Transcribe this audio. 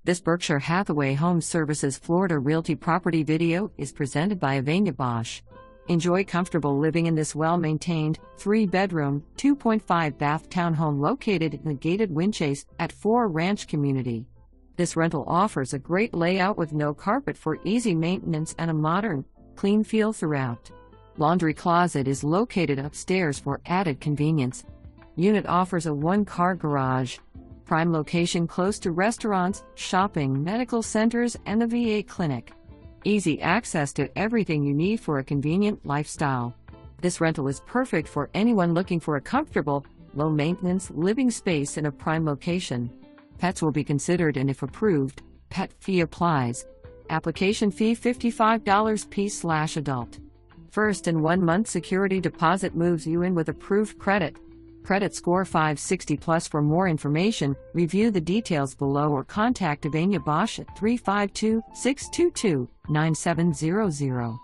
This Berkshire Hathaway HomeServices Florida Realty property video is presented by Avania Bosch. Enjoy comfortable living in this well-maintained, 3-bedroom, 2.5-bath townhome located in the gated Wynchase at ForeRanch community. This rental offers a great layout with no carpet for easy maintenance and a modern, clean feel throughout. Laundry closet is located upstairs for added convenience. Unit offers a 1-car garage. Prime location close to restaurants, shopping, medical centers, and the VA clinic. Easy access to everything you need for a convenient lifestyle. This rental is perfect for anyone looking for a comfortable, low-maintenance living space in a prime location. Pets will be considered, and if approved, pet fee applies. Application fee $55 per/adult. First and 1-month security deposit moves you in with approved credit. Credit score 560+. For more information, review the details below or contact Avania Bosch at 352-622-9700.